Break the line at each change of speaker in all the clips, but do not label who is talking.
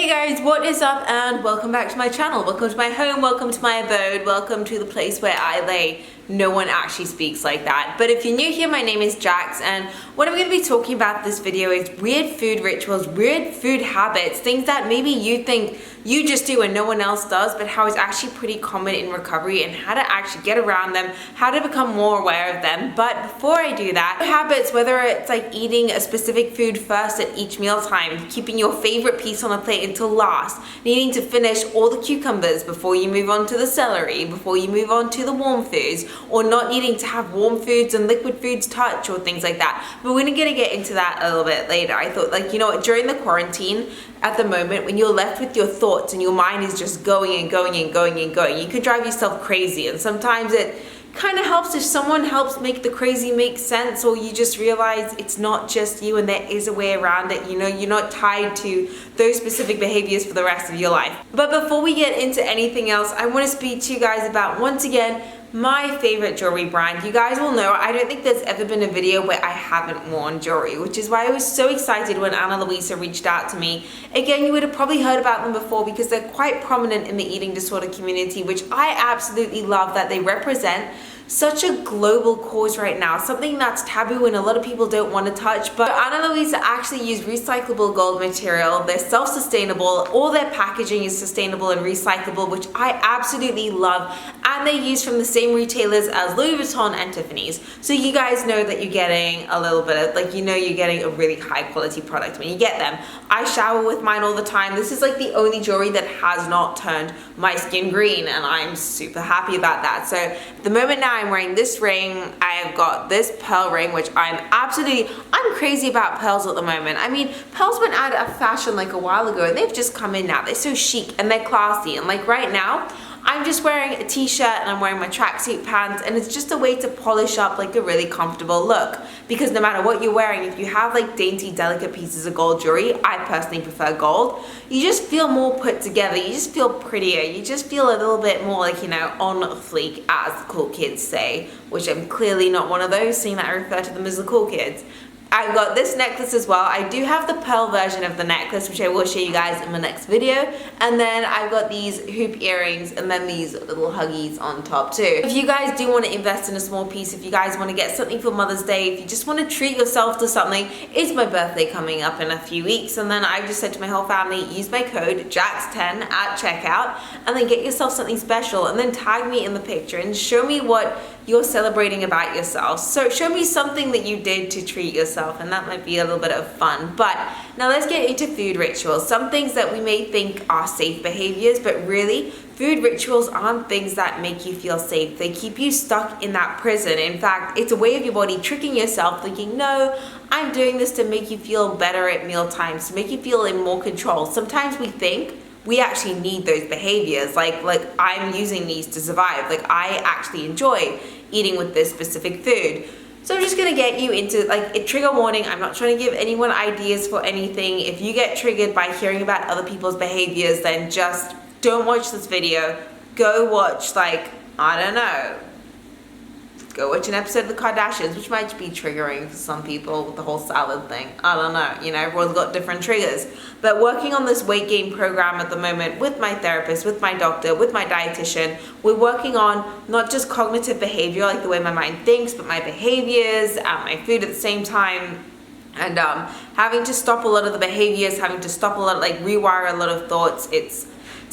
Guys, what is up and welcome back to my channel. Welcome to my home, welcome to my abode, welcome to the place where I lay. No one actually speaks like that. But if you're new here, my name is Jax, and what I'm going to be talking about this video is weird food rituals, weird food habits, things that maybe you think you just do and no one else does, but how it's actually pretty common in recovery and how to actually get around them, how to become more aware of them. But before I do that, habits, whether it's like eating a specific food first at each mealtime, keeping your favorite piece on the plate until last, needing to finish all the cucumbers before you move on to the celery, before you move on to the warm foods, or not needing to have warm foods and liquid foods touch or things like that. But we're gonna get into that a little bit later. I thought, like, you know, during the quarantine at the moment, when you're left with your thoughts and your mind is just going and going and going and going, you could drive yourself crazy. And sometimes it kind of helps if someone helps make the crazy make sense, or you just realize it's not just you and there is a way around it. You know, you're not tied to those specific behaviors for the rest of your life. But before we get into anything else, I want to speak to you guys about, once again, my favorite jewelry brand. You guys will know I don't think there's ever been a video where I haven't worn jewelry, which is why I was so excited when Ana Luisa reached out to me. Again, you would have probably heard about them before because they're quite prominent in the eating disorder community, which I absolutely love that they represent such a global cause right now, something that's taboo and a lot of people don't want to touch. But Ana Luisa actually use recyclable gold material. They're self-sustainable. All their packaging is sustainable and recyclable, which I absolutely love. And they use from the same retailers as Louis Vuitton and Tiffany's. So you guys know that you're getting a little bit of, like, you know, you're getting a really high quality product when you get them. I shower with mine all the time. This is like the only jewelry that has not turned my skin green, and I'm super happy about that. So at the moment now, I'm wearing this ring. I have got this pearl ring, which I'm crazy about pearls at the moment. I mean, pearls went out of fashion like a while ago, and they've just come in now. They're so chic and they're classy, and like right now, I'm just wearing a t-shirt and I'm wearing my tracksuit pants, and it's just a way to polish up like a really comfortable look. Because no matter what you're wearing, if you have like dainty, delicate pieces of gold jewelry, I personally prefer gold, you just feel more put together, you just feel prettier, you just feel a little bit more like, you know, on fleek, as the cool kids say, which I'm clearly not one of those, seeing that I refer to them as the cool kids. I've got this necklace as well. I do have the pearl version of the necklace, which I will show you guys in my next video. And then I've got these hoop earrings and then these little huggies on top too. If you guys do want to invest in a small piece, if you guys want to get something for Mother's Day, if you just want to treat yourself to something, it's my birthday coming up in a few weeks. And then I've just said to my whole family, use my code JAX10 at checkout and then get yourself something special and then tag me in the picture and show me what you're celebrating about yourself. So show me something that you did to treat yourself, and that might be a little bit of fun. But now let's get into food rituals. Some things that we may think are safe behaviors, but really food rituals aren't things that make you feel safe. They keep you stuck in that prison. In fact, it's a way of your body tricking yourself, thinking, no, I'm doing this to make you feel better at meal times, to make you feel in more control. Sometimes we think we actually need those behaviors, like I'm using these to survive, like I actually enjoy eating with this specific food. So I'm just gonna get you into like a trigger warning. I'm not trying to give anyone ideas for anything. If you get triggered by hearing about other people's behaviors, then just don't watch this video. Go watch, like, I don't know, go watch an episode of the Kardashians, which might be triggering for some people with the whole salad thing. I don't know, you know, everyone's got different triggers. But working on this weight gain program at the moment with my therapist, with my doctor, with my dietitian, we're working on not just cognitive behavior, like the way my mind thinks, but my behaviors and my food at the same time. And having to stop a lot of the behaviors, having to stop a lot, like rewire a lot of thoughts. It's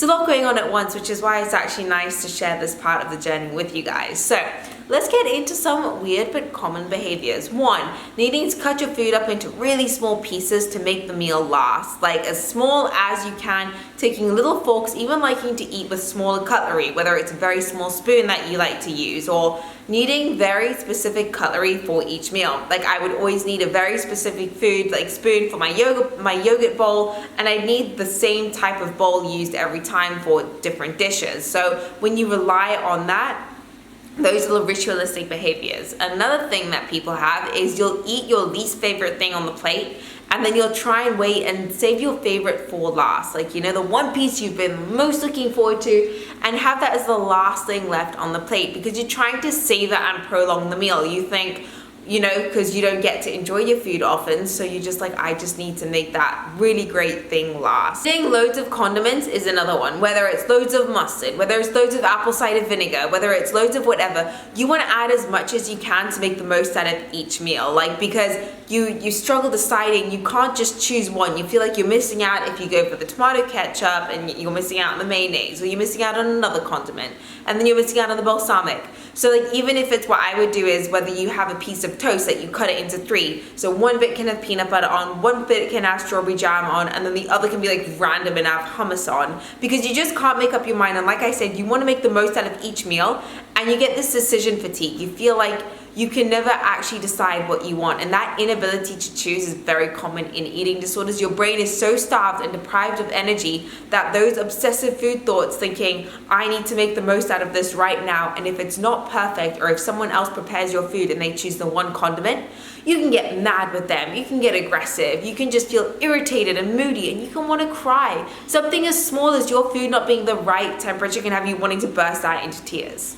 a lot going on at once, which is why it's actually nice to share this part of the journey with you guys. So let's get into some weird but common behaviors. 1, needing to cut your food up into really small pieces to make the meal last. Like as small as you can, taking little forks, even liking to eat with smaller cutlery, whether it's a very small spoon that you like to use, or needing very specific cutlery for each meal. Like I would always need a very specific food, like spoon for my yogurt bowl, and I need the same type of bowl used every time for different dishes. So when you rely on that, those are the ritualistic behaviors. Another thing that people have is you'll eat your least favorite thing on the plate, and then you'll try and wait and save your favorite for last. Like, you know, the one piece you've been most looking forward to, and have that as the last thing left on the plate because you're trying to savor and prolong the meal. You think, you know, because you don't get to enjoy your food often, so you're just like, I just need to make that really great thing last. Adding loads of condiments is another one, whether it's loads of mustard, whether it's loads of apple cider vinegar, whether it's loads of whatever, you want to add as much as you can to make the most out of each meal, like, because you struggle deciding, you can't just choose one. You feel like you're missing out if you go for the tomato ketchup, and you're missing out on the mayonnaise, or you're missing out on another condiment, and then you're missing out on the balsamic. So like, even if it's, what I would do is, whether you have a piece of toast that you cut it into 3, so one bit can have peanut butter on, one bit can have strawberry jam on, and then the other can be like random and have hummus on, because you just can't make up your mind. And like I said, you want to make the most out of each meal, and you get this decision fatigue. You feel like you can never actually decide what you want, and that inability to choose is very common in eating disorders. Your brain is so starved and deprived of energy that those obsessive food thoughts, thinking, I need to make the most out of this right now, and if it's not perfect, or if someone else prepares your food and they choose the one condiment, you can get mad with them, you can get aggressive, you can just feel irritated and moody, and you can want to cry. Something as small as your food not being the right temperature can have you wanting to burst out into tears.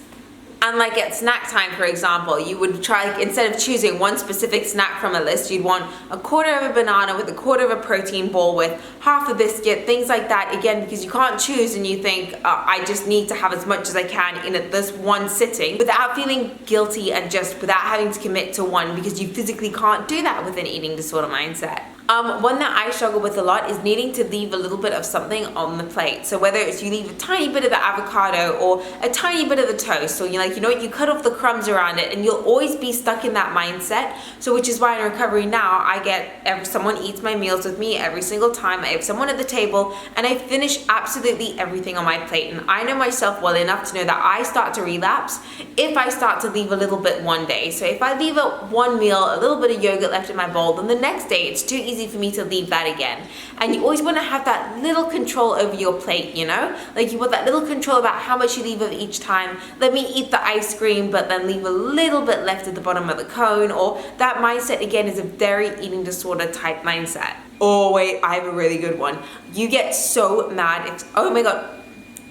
And like at snack time, for example, you would try, like, instead of choosing one specific snack from a list, you'd want a quarter of a banana with a quarter of a protein ball with half a biscuit, things like that, again, because you can't choose, and you think, I just need to have as much as I can in this one sitting, without feeling guilty and just without having to commit to one, because you physically can't do that with an eating disorder mindset. One that I struggle with a lot is needing to leave a little bit of something on the plate. So whether it's you leave a tiny bit of the avocado or a tiny bit of the toast, or you're like, you know what, you cut off the crumbs around it, and you'll always be stuck in that mindset. So which is why in recovery now, I get someone eats my meals with me every single time. I have someone at the table, and I finish absolutely everything on my plate. And I know myself well enough to know that I start to relapse if I start to leave a little bit one day. So if I leave one meal, a little bit of yogurt left in my bowl, then the next day it's too easy for me to leave that again. And you always want to have that little control over your plate, you know, like you want that little control about how much you leave of each time. Let me eat the ice cream, but then leave a little bit left at the bottom of the cone. Or that mindset, again, is a very eating disorder type mindset. Oh wait, I have a really good one. You get so mad if, oh my god,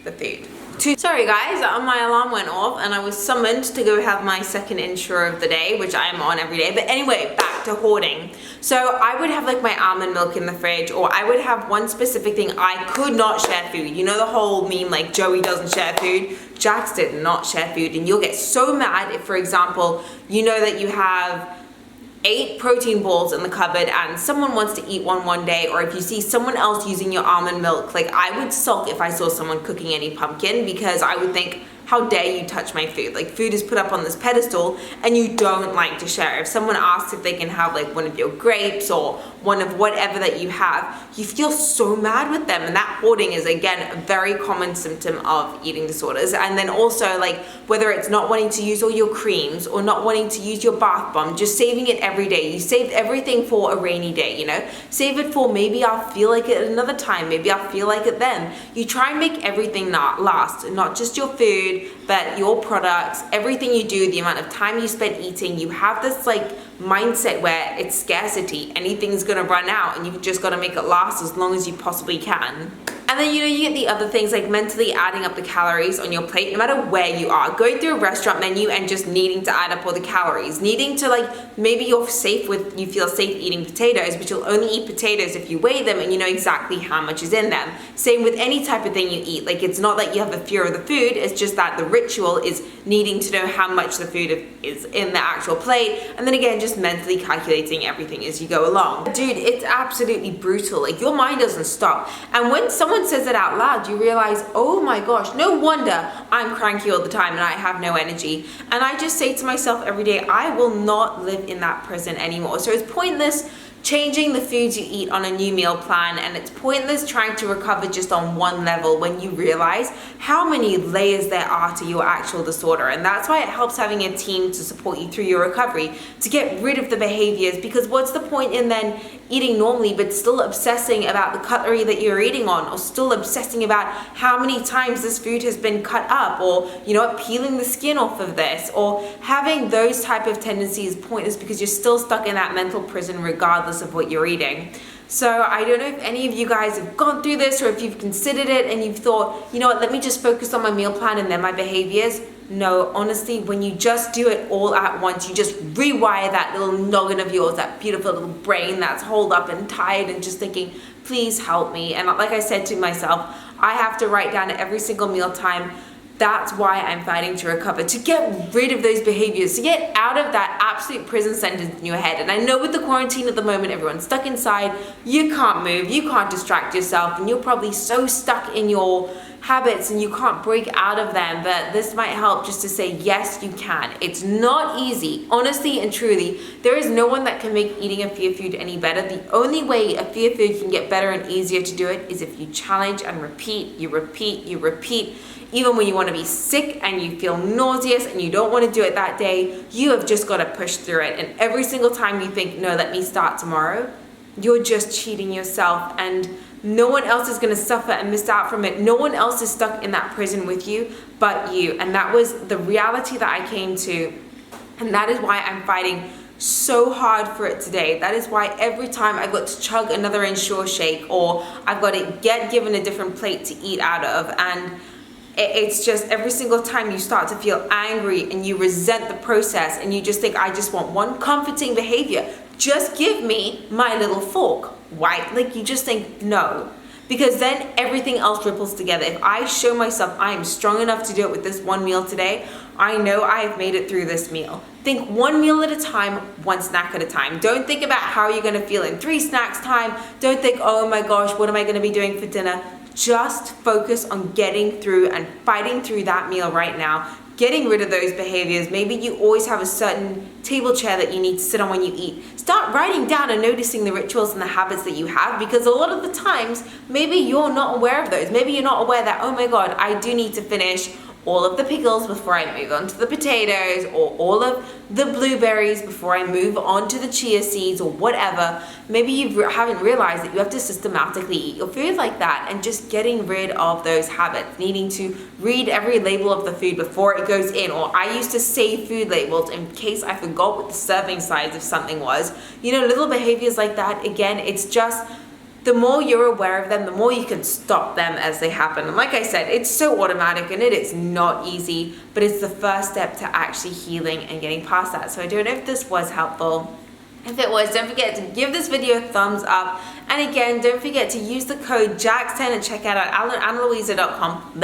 the food. Sorry guys, my alarm went off and I was summoned to go have my second insure of the day, which I am on every day. But anyway, back to hoarding. So I would have like my almond milk in the fridge, or I would have one specific thing. I could not share food. You know the whole meme like Joey doesn't share food? Jax did not share food, and you'll get so mad if, for example, you know that you have 8 protein balls in the cupboard and someone wants to eat one day, or if you see someone else using your almond milk. Like, I would sulk if I saw someone cooking any pumpkin, because I would think, how dare you touch my food? Like, food is put up on this pedestal and you don't like to share. If someone asks if they can have like one of your grapes or one of whatever that you have, you feel so mad with them. And that hoarding is, again, a very common symptom of eating disorders. And then also, like, whether it's not wanting to use all your creams or not wanting to use your bath bomb, just saving it every day. You saved everything for a rainy day, you know? Save it for, maybe I'll feel like it another time, maybe I'll feel like it then. You try and make everything not last, not just your food, but your products, everything you do, the amount of time you spend eating. You have this like mindset where it's scarcity. Anything's gonna run out, and you've just gotta make it last as long as you possibly can. And then, you know, you get the other things like mentally adding up the calories on your plate, no matter where you are. Going through a restaurant menu and just needing to add up all the calories. Needing to, like, maybe you feel safe eating potatoes, but you'll only eat potatoes if you weigh them and you know exactly how much is in them. Same with any type of thing you eat. Like, it's not that you have a fear of the food, it's just that the ritual is needing to know how much the food is in the actual plate. And then again, just mentally calculating everything as you go along. Dude, it's absolutely brutal. Like, your mind doesn't stop. And when someone says it out loud, you realize, oh my gosh, no wonder I'm cranky all the time and I have no energy. And I just say to myself every day, I will not live in that prison anymore. So it's pointless changing the foods you eat on a new meal plan, and it's pointless trying to recover just on one level when you realize how many layers there are to your actual disorder. And that's why it helps having a team to support you through your recovery, to get rid of the behaviors, because what's the point in then eating normally but still obsessing about the cutlery that you're eating on, or still obsessing about how many times this food has been cut up, or, you know what, peeling the skin off of this, or having those type of tendencies pointless because you're still stuck in that mental prison regardless of what you're eating. So I don't know if any of you guys have gone through this, or if you've considered it and you've thought, you know what, let me just focus on my meal plan and then my behaviors. No, honestly, when you just do it all at once, you just rewire that little noggin of yours, that beautiful little brain that's holed up and tired and just thinking, please help me. And like I said to myself, I have to write down every single meal time. That's why I'm fighting to recover, to get rid of those behaviors, to get out of that absolute prison sentence in your head. And I know with the quarantine at the moment, everyone's stuck inside, you can't move, you can't distract yourself, and you're probably so stuck in your habits and you can't break out of them. But this might help just to say, yes, you can. It's not easy. Honestly and truly, there is no one that can make eating a fear food any better. The only way a fear food can get better and easier to do it is if you challenge and repeat, you repeat. Even when you want to be sick and you feel nauseous and you don't want to do it that day, you have just got to push through it. And every single time you think, no, let me start tomorrow, you're just cheating yourself, and no one else is going to suffer and miss out from it. No one else is stuck in that prison with you but you. And that was the reality that I came to. And that is why I'm fighting so hard for it today. That is why every time I got to chug another Ensure shake, or I've got to get given a different plate to eat out of, and it's just every single time you start to feel angry and you resent the process and you just think, I just want one comforting behavior. Just give me my little fork. Why? Like, you just think, no. Because then everything else ripples together. If I show myself I am strong enough to do it with this one meal today, I know I have made it through this meal. Think one meal at a time, one snack at a time. Don't think about how you're going to feel in 3 snacks time. Don't think, oh my gosh, what am I going to be doing for dinner? Just focus on getting through and fighting through that meal right now, getting rid of those behaviors. Maybe you always have a certain table chair that you need to sit on when you eat. Start writing down and noticing the rituals and the habits that you have, because a lot of the times, maybe you're not aware of those. Maybe you're not aware that, oh my God, I do need to finish all of the pickles before I move on to the potatoes, or all of the blueberries before I move on to the chia seeds, or whatever. Maybe you haven't realized that you have to systematically eat your food like that, and just getting rid of those habits, needing to read every label of the food before it goes in. Or I used to save food labels in case I forgot what the serving size of something was. You know, little behaviors like that. Again, it's just, the more you're aware of them, the more you can stop them as they happen. And like I said, it's so automatic and it is not easy, but it's the first step to actually healing and getting past that. So I don't know if this was helpful. If it was, don't forget to give this video a thumbs up. And again, don't forget to use the code JAX10 and check out AnnaLuisa.com.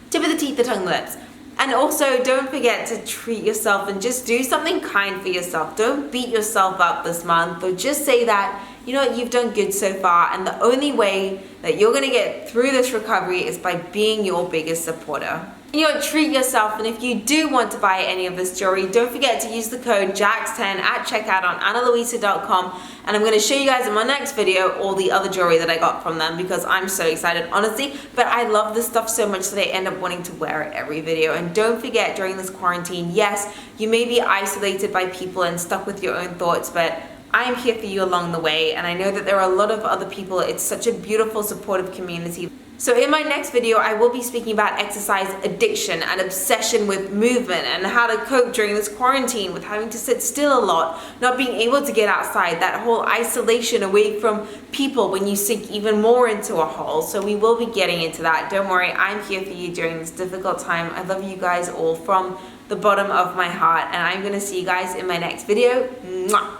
Tip of the teeth, the tongue, the lips. And also, don't forget to treat yourself and just do something kind for yourself. Don't beat yourself up this month, or just say that, you know what, you've done good so far, and the only way that you're gonna get through this recovery is by being your biggest supporter. You know, treat yourself, and if you do want to buy any of this jewelry, don't forget to use the code JAX10 at checkout on AnnaLuisa.com, and I'm going to show you guys in my next video all the other jewelry that I got from them, because I'm so excited, honestly. But I love this stuff so much that I end up wanting to wear it every video. And don't forget, during this quarantine, yes, you may be isolated by people and stuck with your own thoughts, but I'm here for you along the way, and I know that there are a lot of other people. It's such a beautiful, supportive community. So in my next video, I will be speaking about exercise addiction and obsession with movement, and how to cope during this quarantine with having to sit still a lot, not being able to get outside, that whole isolation away from people when you sink even more into a hole. So we will be getting into that. Don't worry, I'm here for you during this difficult time. I love you guys all from the bottom of my heart, and I'm going to see you guys in my next video. Mwah!